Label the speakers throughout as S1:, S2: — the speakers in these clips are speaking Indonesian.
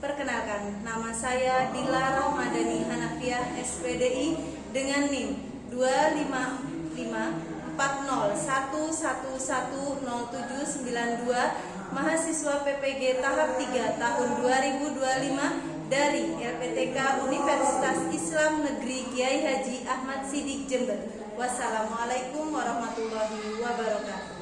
S1: Perkenalkan, nama saya Dila Rahmadani Hanafiah SPDI dengan NIM 2554011110792, mahasiswa PPG tahap 3 tahun 2025 dari LPTK Universitas Islam Negeri Kiai Haji Ahmad Siddiq Jember. Wassalamualaikum warahmatullahi wabarakatuh.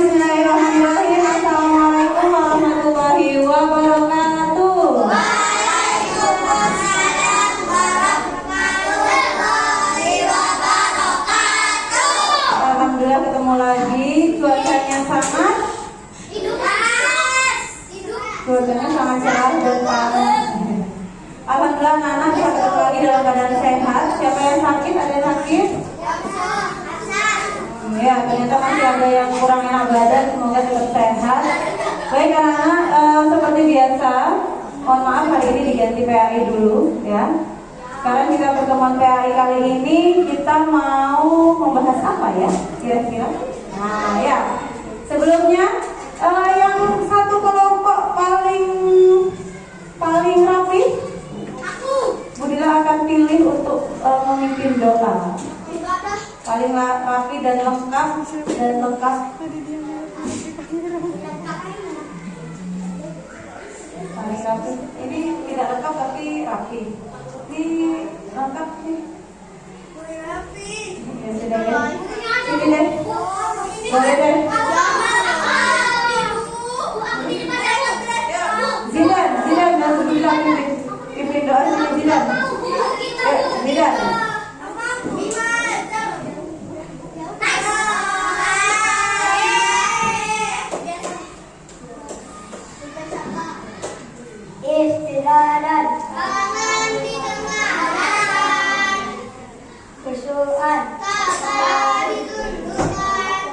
S1: Bismillahirrahmanirrahim. Assalamualaikum warahmatullahi wabarakatuh.
S2: Waalaikumsalam warahmatullahi wabarakatuh.
S1: Alhamdulillah ketemu lagi. Cuacanya sangat Cuacanya sangat cerah dan panas. Alhamdulillah Nana bisa ketemu lagi dalam keadaan sehat. Siapa yang sakit? Ada yang sakit? Ya, ternyata masih ada yang kurang enak badan, semoga tetap sehat. Baik anak-anak, seperti biasa, mohon maaf hari ini diganti PAI dulu ya. Sekarang kita pertemuan PAI kali ini kita mau membahas apa ya kira-kira? Nah ya, sebelumnya yang satu kelompok paling rapi, Bu Dila akan pilih untuk memimpin doa. Paling rapi dan lengkap paling rapi. Ini tidak lengkap tapi rapi. Ini lengkap nih. Ya sudah ya. Sini deh. Boleh deh. Zidan masuk bilang pimpin doa sini Zidan. Zidan.
S2: Istirahat, tangan ditengaran, kesukaan, sabar ditundukkan,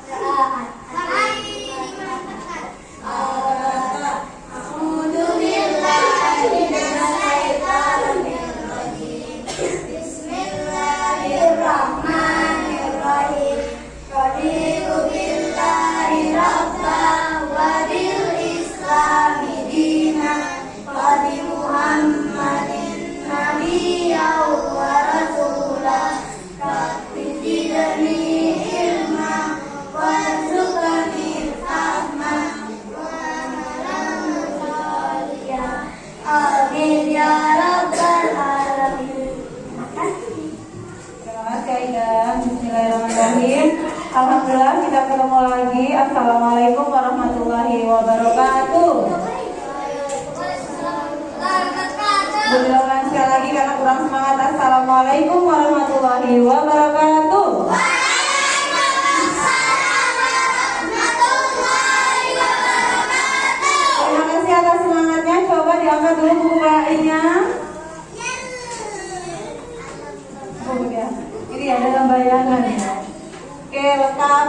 S2: saat hari dimaafkan. A'udzubillahi minasyaitonir rajim. Bismillahirrahmanirrahim. Raditu billahi rabban wa bil islami dinan. Nabi Muhammadin Nabiyya wa Rasulah, Rabbi zidni ilma warzuqni fahma wa amalan salihah. Amin ya rabbal alamin.
S1: Terima kasih Aida. Bismillahirrahmanirrahim. Alhamdulillah kita ketemu lagi. Assalamualaikum warahmatullahi wabarakatuh. Ulang sekali lagi karena kurang semangat. Assalamualaikum warahmatullahi wabarakatuh.
S2: Waalaikumsalam warahmatullahi wabarakatuh.
S1: Terima kasih atas semangatnya. Coba diangkat dulu buku PAI-nya. Ya. Ini ya dalam bayangan ya. Oke, lengkap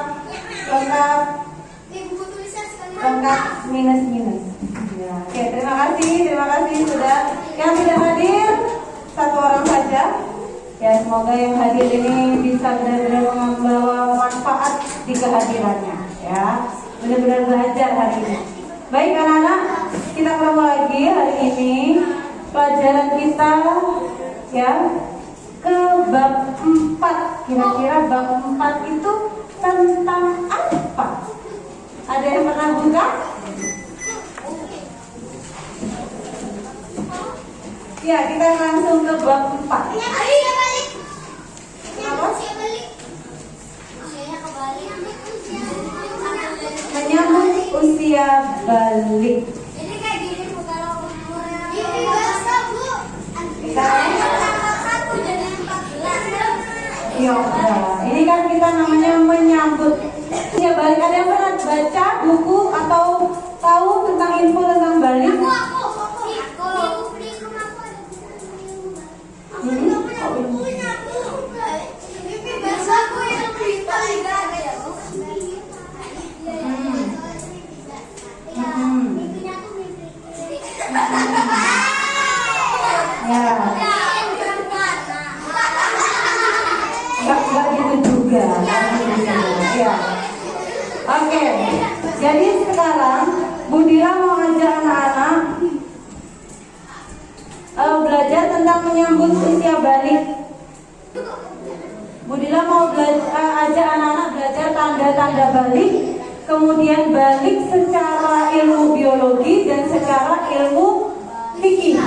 S1: minus. Ya. Oke, terima kasih sudah. Yang tidak hadir satu orang saja. Ya, semoga yang hadir ini bisa benar-benar membawa manfaat di kehadirannya. Ya, benar-benar belajar hari ini. Baik anak-anak, kita ketemu lagi hari ini. Pelajaran kita ya ke bab 4. Kira-kira bab 4 itu tentang apa? Ada yang pernah buka? Ya, kita langsung ke bab 4. Menyambut usia balik.
S2: Jadi kayak gini Bu, kalau umurnya
S1: Ya, ini kan kita namanya menyambut usia balik. Ada yang pernah baca buku atau tahu tentang info tentang balik? Ya, enggak gitu juga. Ya. Oke, jadi sekarang Bu Dila mau ngajak anak-anak belajar tentang menyambut usia balik. Bu Dila mau ajak anak-anak belajar tanda-tanda balik, kemudian balik secara ilmu biologi dan secara ilmu fikih.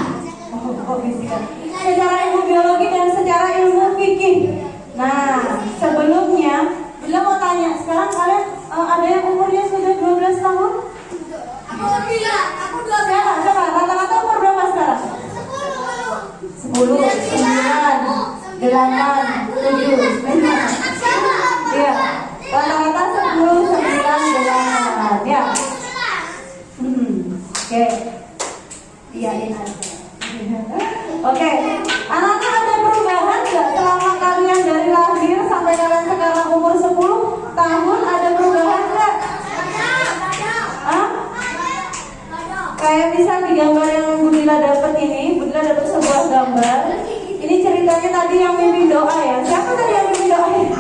S1: Secara ilmu biologi dan secara ilmu fikih. Nah, sebelumnya Bila mau tanya, sekarang kalian ada yang umurnya sudah 12 tahun?
S2: Aku 12.
S1: Coba, rata-rata umur berapa sekarang? 10, 9, 8, 7, 5. Iya, rata-rata 10, 9, 8. Ya. Oke. Iya, ini. Oke, anak-anak ada perubahan nggak selama kalian dari lahir sampai kalian sekarang umur 10 tahun, ada perubahan nggak? Hah? Kayak bisa di gambar yang Bu Dila dapat ini, Bu Dila dapat sebuah gambar. Ini ceritanya tadi yang mimpi doa ya. Siapa tadi yang mimpi doa ya?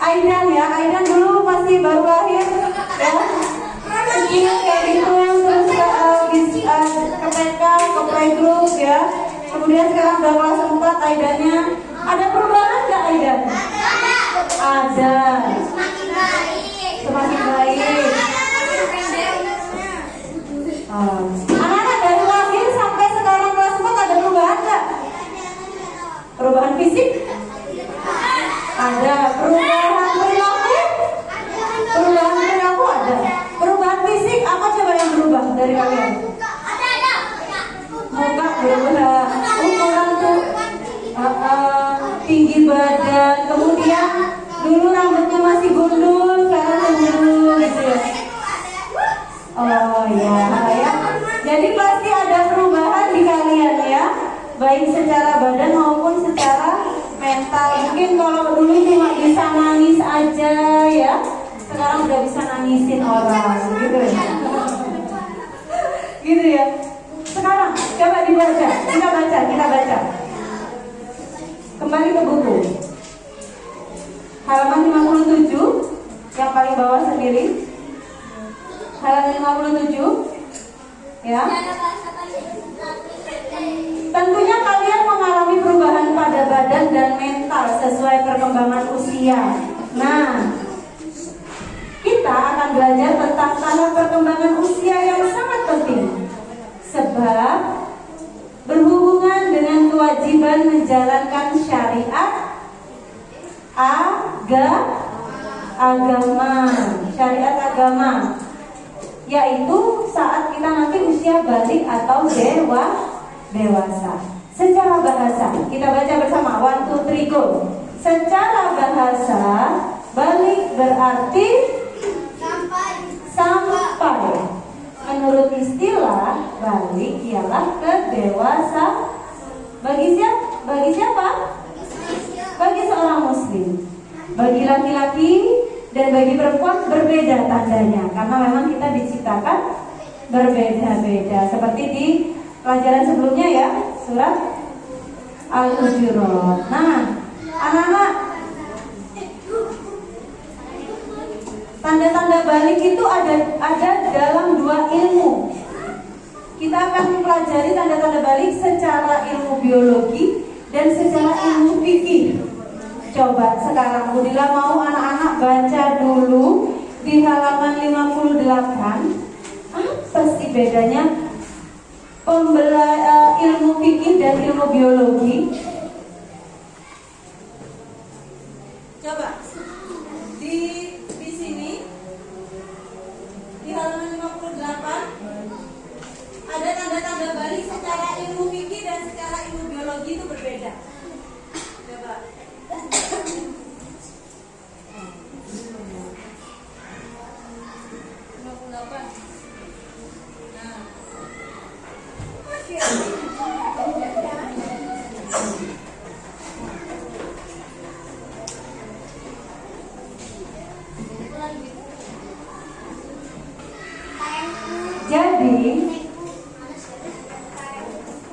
S1: Aidan ya, Aidan dulu masih baru lahir ya. Kecil kayak gitu, terus ke TK, ke playgroup ya. Kemudian sekarang udah kelas 4, Aidannya. Ada perubahan nggak Aidan? Ada. Semakin baik. Anak-anak dari lahir sampai sekarang kelas 4 ada perubahan nggak? Perubahan fisik? Ada. Perubahan perilaku? Perubahan perilaku ada. Perubahan fisik apa coba yang berubah dari kalian? Muka berubah, ukuran tuh tinggi badan, kemudian dulu rambutnya masih gundul, sekarang gundul gitu ya. Oh ya, ya. Jadi pasti ada perubahan di kalian ya, baik secara badan maupun secara mental. Mungkin kalau dulu cuma bisa nangis aja ya, sekarang udah bisa nangisin orang gitu ya. Gitu ya. Sekarang coba dibaca, kita baca. Kembali ke buku. Halaman 57 yang paling bawah sendiri. Halaman 57 ya. Tentunya kalian mengalami perubahan pada badan dan mental sesuai perkembangan usia. Nah, kita akan belajar tentang tahap perkembangan usia yang sangat penting, sebab berhubungan dengan kewajiban menjalankan syariat agama, syariat agama, yaitu saat kita nanti usia balik atau dewasa. Secara bahasa, kita baca bersama 1, 2, 3, go. Secara bahasa, balik berarti sampai. Menurut istilah, balik ialah kedewasa. Bagi siapa? Bagi laki-laki dan bagi perempuan berbeda tandanya, karena memang kita diciptakan berbeda-beda. Seperti di pelajaran sebelumnya ya, surat Al-Hujurat. Nah, anak-anak, tanda-tanda balik itu ada dalam dua ilmu. Kita akan mempelajari tanda-tanda balik secara ilmu biologi dan secara ilmu fikih. Coba sekarang Budila mau anak-anak baca dulu di halaman 58. Apa sih bedanya ilmu fikih dan ilmu biologi? Coba di sini di halaman 58 ada tanda-tanda balik secara ilmu fikih dan secara ilmu biologi itu berbeda. Coba. Jadi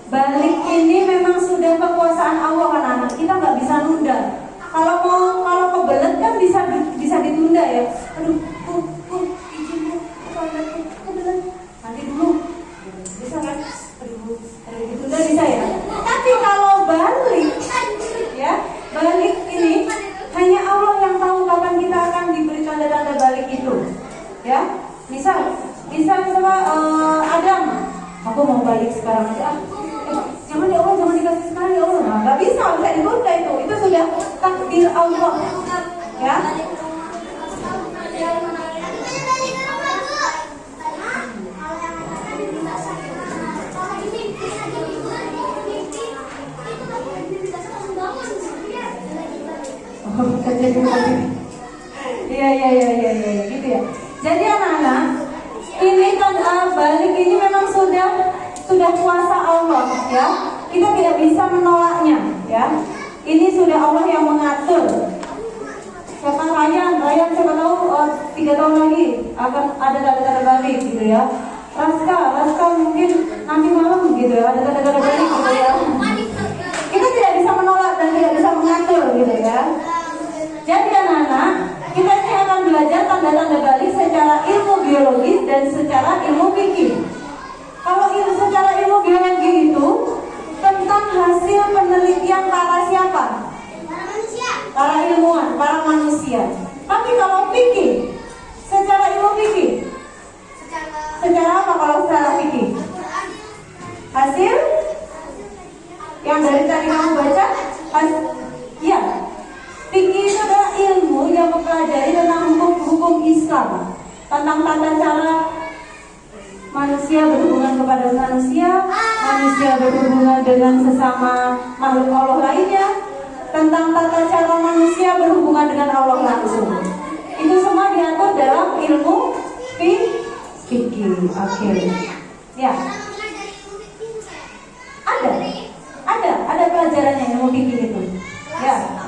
S1: balik ini memang sudah kekuasaan Allah kan anak. Kita nggak bisa nunda. Kalau kebelet kan bisa ditunda ya. Aduh, izin kebelet. Nanti dulu. Bisa kan? Aduh, ditunda bisa ya. Tapi kalau balik, ya balik ini hanya Allah yang tahu kapan kita akan diberi tanda-tanda balik itu. Ya, misal sama Adam, aku mau balik sekarang aja. Jangan ya Allah, jangan dikasih sekarang ya Allah. Nah, nggak bisa ditunda itu sudah takdir Allah. Ya. Iya, gitu ya. Jadi anak-anak, ini kan balik ini memang sudah kuasa Allah ya. Kita tidak bisa menolaknya ya. Ini sudah Allah yang mengatur. Siapa Ryan siapa tahu 3 tahun lagi akan ada tanda-tanda balik gitu ya. Raska mungkin nanti malam gitu ya, ada tanda-tanda balik gitu ya. Kita tidak bisa menolak dan tidak bisa mengatur gitu ya. Jadi anak-anak, kita ini akan belajar tanda-tanda balik secara ilmu biologis dan secara ilmu fikih. Kalau secara ilmu biologi itu tentang hasil penelitian para siapa? Para ilmuwan, para manusia. Tapi kalau fikih, secara ilmu fikih, secara apa kalau secara fikih? Hasil yang dari tadi kamu baca, ya. Fikih itu adalah ilmu yang mempelajari tentang hukum Islam, tentang tata cara manusia berhubungan kepada manusia berhubungan dengan sesama makhluk Allah lainnya, tentang tata cara manusia berhubungan dengan Allah langsung. Itu semua diatur dalam ilmu fikih. Oke. Ya. Ada pelajarannya ilmu fikih itu. Ya.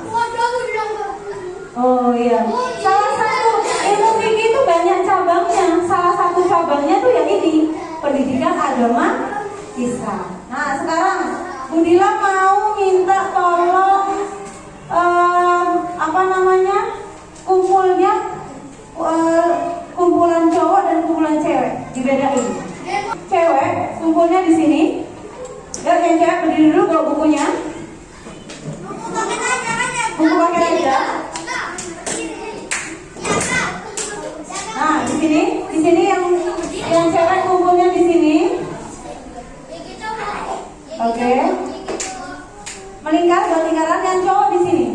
S1: Oh iya. Salah satu ilmu fikih itu banyak cabangnya. Salah satu cabangnya tuh yang ini, pendidikan agama Islam. Nah, sekarang Budila mau minta tolong kumpulan cowok dan kumpulan cewek dibedain. Cewek kumpulnya di sini. Ya, yang cewek berdiri dulu bawa bukunya. Buku pakai aja. Nah, di sini yang cewek kumpulnya di sini. Oke. Melingkar, buat lingkaran, yang cowok di sini.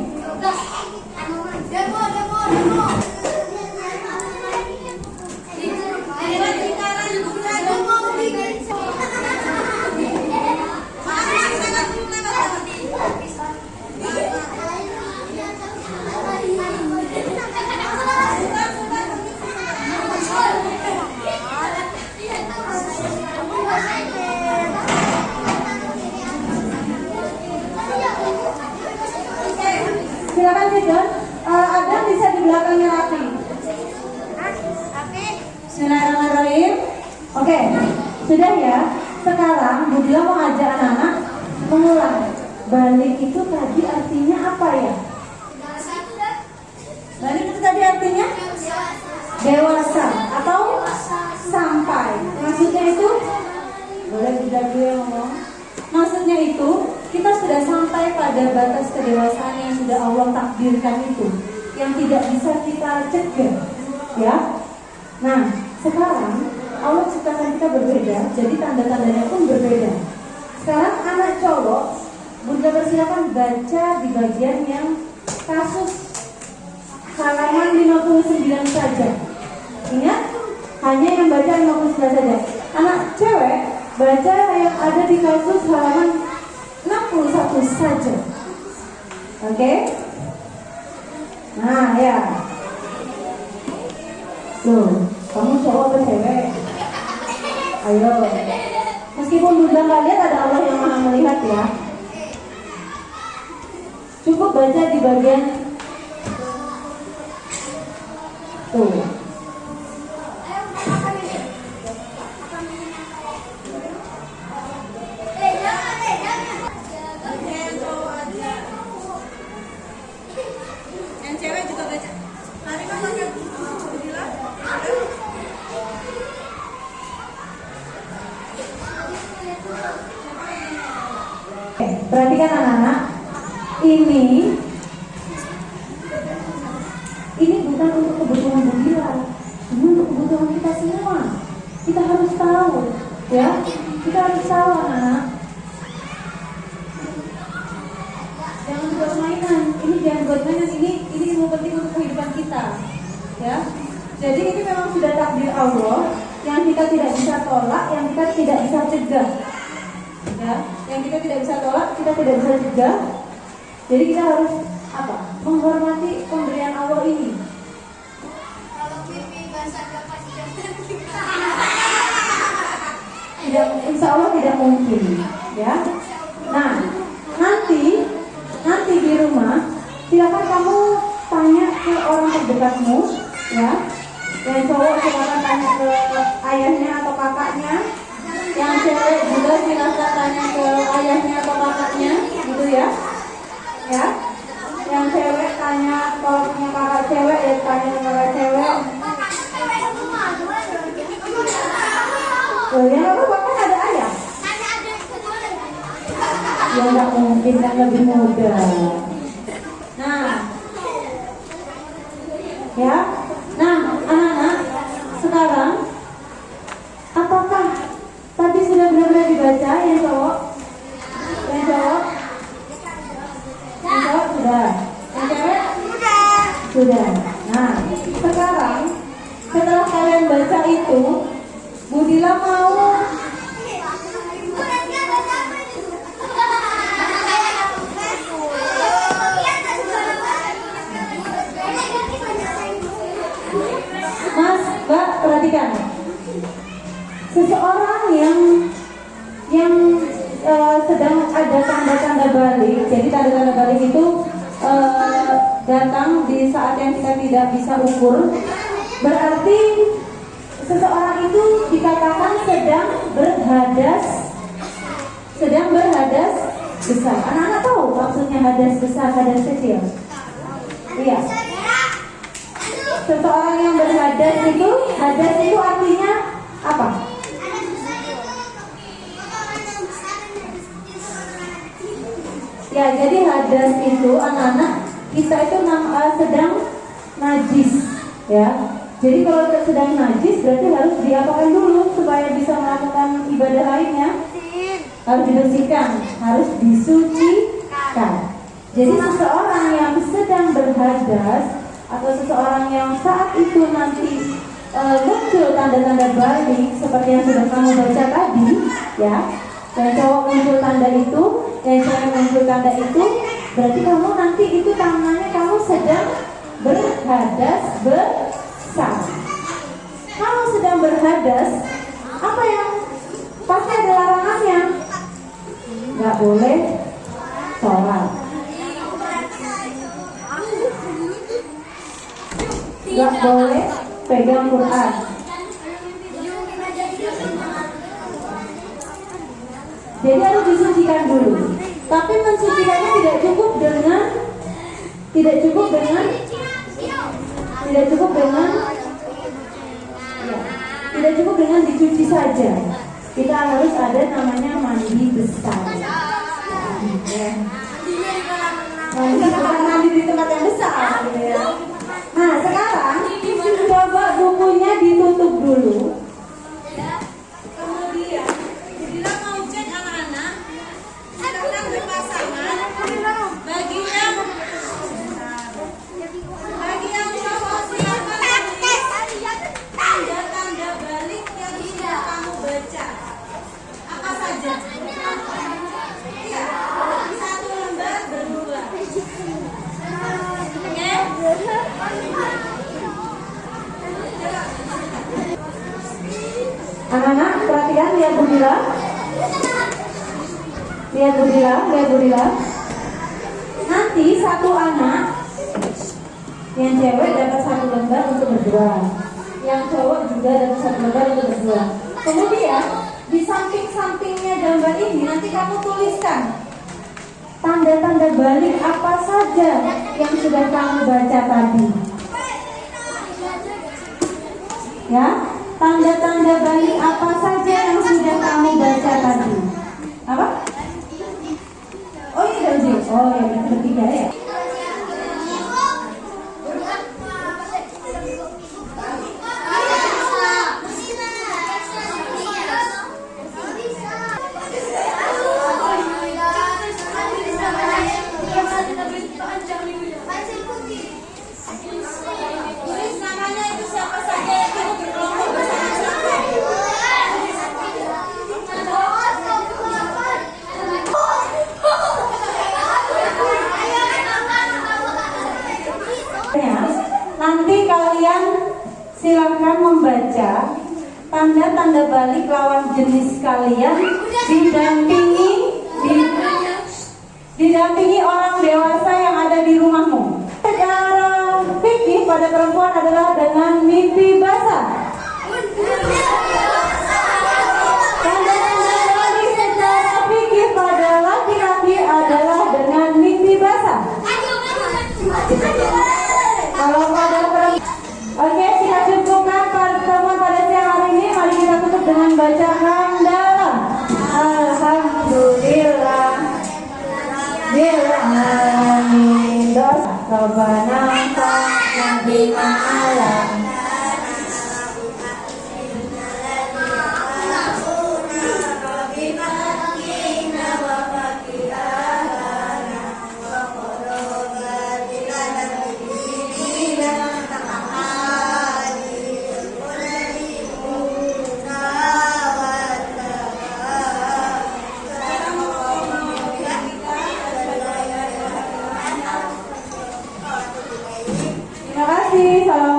S1: Silakan Jason. Ada belakangnya rapi. Bismillahirrahmanirrahim. Oke, sudah ya. Sekarang Budila mau ajak anak-anak mengulang. Balik itu tadi artinya apa ya? Balik itu tadi artinya dewasa atau sampai. Maksudnya itu, boleh tidak gue ngomong. Maksudnya itu kita sudah sampai pada batas kedewasaan yang sudah Allah takdirkan itu, yang tidak bisa kita cegah, ya. Nah, sekarang Allah ciptakan kita berbeda, jadi tanda-tandanya pun berbeda. Sekarang anak cowok, Bunda persilakan baca di bagian yang kasus halaman 59 saja. Ingat, hanya yang baca 59 saja. Anak cewek baca yang ada di kasus halaman 61 saja. Oke? Nah, ya. Tuh, kamu cowok atau cewek? Ayo. Meskipun Bunda nggak lihat, ada Allah yang maha melihat ya. Cukup baca di bagian tuh.
S2: Yang cewek juga baca. Mari Kak pakai Budila.
S1: Perhatikan anak-anak, ini bukan untuk kebutuhan Budila, ini untuk kebutuhan kita semua. Kita harus tahu, ya. Kita harus tahu anak-anak. Jangan buat mainan. Ini jangan buat mainan. Ini ilmu penting untuk kehidupan kita, ya. Jadi ini memang sudah takdir Allah yang kita tidak bisa tolak, yang kita tidak bisa cegah. Ya, yang kita tidak bisa tolak, kita tidak bisa cegah. Jadi kita harus apa? Menghormati pemberian Allah ini.
S2: Kalau pipi basah gak pasti
S1: Tidak, insya Allah tidak mungkin, ya. Nah, nanti di rumah silakan kamu tanya ke orang terdekatmu, ya. Yang cowok silakan tanya ke ayahnya atau kakaknya. Yang cewek juga silakan tanya ke ayahnya atau kakaknya, gitu ya. Ya. Yang cewek tanya, kalau punya kakak cewek ya tanya ke kakak cewek. Oh ya, apa kan ada ayah? Ya nggak mungkin, kan lebih muda. Nah, ya, nah anak-anak sekarang apakah tadi sudah benar-benar dibaca yang cowok? Yang cowok? Yang cowok sudah. Yang cewek? Sudah. Nah, sekarang setelah kalian baca itu, Budila mau Mas, Mbak, perhatikan. Seseorang yang sedang ada tanda-tanda balik. Jadi tanda-tanda balik itu datang di saat yang kita tidak bisa ukur. Berarti seseorang itu dikatakan sedang berhadas besar. Anak-anak tahu maksudnya hadas besar, hadas kecil? Iya. Seseorang yang berhadas itu artinya apa? Ya, jadi hadas itu anak-anak kita itu sedang najis, ya. Jadi kalau sedang najis berarti harus diapakan dulu supaya bisa melakukan ibadah lainnya. Harus dibersihkan, harus disucikan. Jadi seseorang yang sedang berhadas atau seseorang yang saat itu nanti muncul tanda-tanda balik seperti yang sudah kamu baca tadi, ya. Yang cowok muncul tanda itu, yang cewek muncul tanda itu, berarti kamu nanti itu tandanya kamu sedang berhadas besar. Kalau sedang berhadas, apa yang pasti ada larangannya? Nggak boleh sholat. nggak boleh pegang Quran. Jadi harus disucikan dulu. Tapi mensucikannya tidak cukup dengan dicuci saja. Kita harus ada namanya mandi besar. Mandi di tempat yang besar, gitu ya. Nah sekarang coba bukunya ditutup dulu.
S2: Kemudian, bila mau cek anak-anak, silakan berpasangan. Bagi yang cowok silakan menulis tanda-tanda balik yang sudah kamu baca. Apa saja? Iya, satu lembar berdua. Oke?
S1: Anak-anak perhatikan, lihat Budila. Lihat Budila. Nanti satu anak yang cewek dapat satu lembar untuk berdua, yang cowok juga dapat satu lembar untuk berdua. Kemudian di samping-sampingnya gambar ini nanti kamu tuliskan tanda-tanda balik apa saja yang sudah kamu baca tadi. Ya, tanda-tanda balik apa saja yang sudah kamu baca tadi? Apa? Oh ini gaji. Oh ya, yang ketiga ya.
S2: Tulis namanya itu siapa saja yang ikut berkelompok bersama-sama.
S1: Ya, nanti kalian silakan membaca tanda-tanda balik lawan jenis kalian didampingi orang dewasa yang ada di rumahmu. Secara fikih pada perempuan adalah dengan mimpi basah. Tanda-tanda balik secara fikih pada laki-laki adalah dengan mimpi basah. Kalau pada perempuan, oke, kita cukupkan pertemuan pada siang hari ini. Mari kita tutup dengan baca hamdalah. Alhamdulillah. Bil'alamin. Dosa Rabbana fa'na bima alam. Terima kasih. Salam.